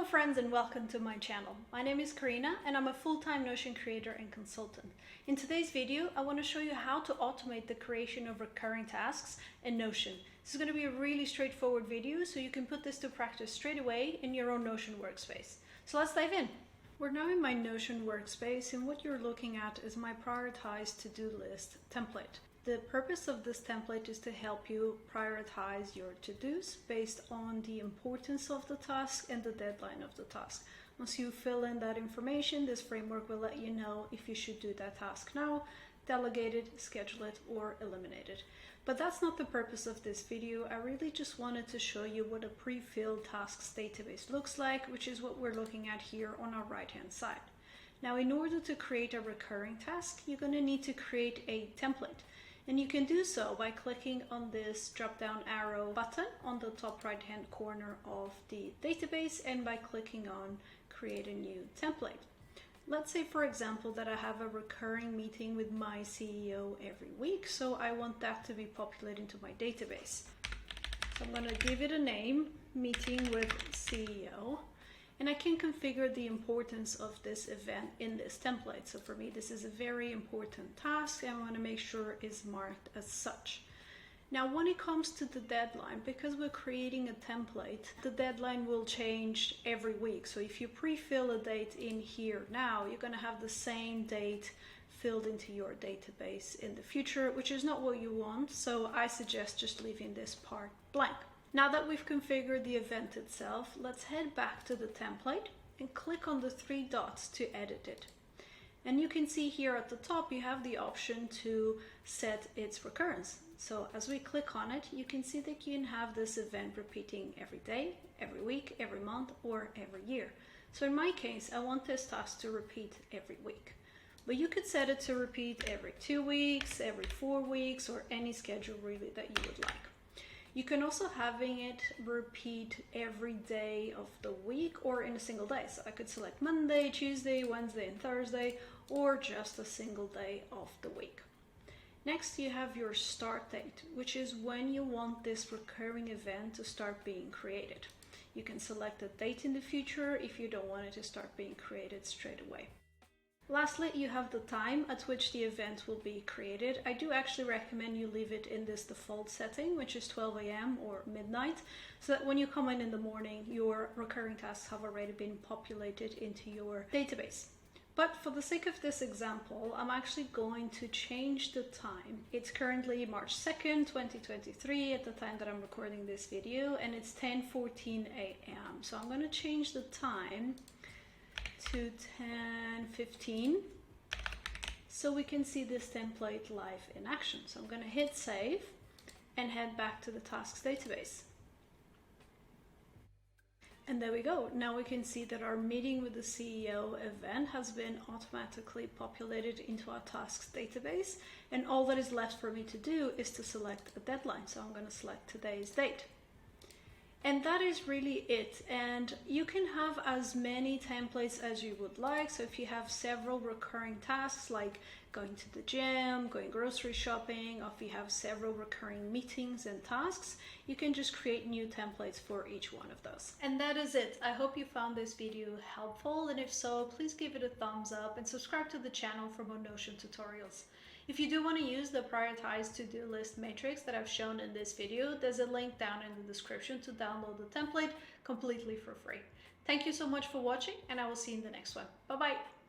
Hello friends and welcome to my channel. My name is Carina and I'm a full-time Notion creator and consultant. In today's video, I want to show you how to automate the creation of recurring tasks in Notion. This is going to be a really straightforward video so you can put this to practice straight away in your own Notion workspace. So let's dive in. We're now in my Notion workspace and what you're looking at is my prioritized to-do list template. The purpose of this template is to help you prioritize your to-dos based on the importance of the task and the deadline of the task. Once you fill in that information, this framework will let you know if you should do that task now, delegate it, schedule it, or eliminate it. But that's not the purpose of this video. I really just wanted to show you what a pre-filled tasks database looks like, which is what we're looking at here on our right-hand side. Now, in order to create a recurring task, you're going to need to create a template. And you can do so by clicking on this drop-down arrow button on the top right-hand corner of the database and by clicking on Create a New Template. Let's say, for example, that I have a recurring meeting with my CEO every week, so I want that to be populated into my database. So I'm going to give it a name, Meeting with CEO. And I can configure the importance of this event in this template. So for me, this is a very important task and I want to make sure it's marked as such. Now, when it comes to the deadline, because we're creating a template, the deadline will change every week. So if you pre-fill a date in here now, you're going to have the same date filled into your database in the future, which is not what you want. So I suggest just leaving this part blank. Now that we've configured the event itself, let's head back to the template and click on the three dots to edit it. And you can see here at the top, you have the option to set its recurrence. So as we click on it, you can see that you can have this event repeating every day, every week, every month, or every year. So in my case, I want this task to repeat every week. But you could set it to repeat every 2 weeks, every 4 weeks, or any schedule really that you would like. You can also having it repeat every day of the week or in a single day. So I could select Monday, Tuesday, Wednesday, and Thursday, or just a single day of the week. Next, you have your start date, which is when you want this recurring event to start being created. You can select a date in the future if you don't want it to start being created straight away. Lastly, you have the time at which the event will be created. I do actually recommend you leave it in this default setting, which is 12 a.m. or midnight, so that when you come in the morning, your recurring tasks have already been populated into your database. But for the sake of this example, I'm actually going to change the time. It's currently March 2nd, 2023 at the time that I'm recording this video, and it's 10:14 a.m. So I'm going to change the time to 10:15 so we can see this template live in action. So I'm going to hit save and head back to the tasks database. And there we go. Now we can see that our meeting with the CEO event has been automatically populated into our tasks database. And all that is left for me to do is to select a deadline. So I'm going to select today's date. And that is really it. And you can have as many templates as you would like. So if you have several recurring tasks like going to the gym, going grocery shopping, or if you have several recurring meetings and tasks, you can just create new templates for each one of those. And that is it. I hope you found this video helpful. And if so, please give it a thumbs up and subscribe to the channel for more Notion tutorials. If you do want to use the prioritized to-do list matrix that I've shown in this video, there's a link down in the description to download the template completely for free. Thank you so much for watching, and I will see you in the next one. Bye-bye.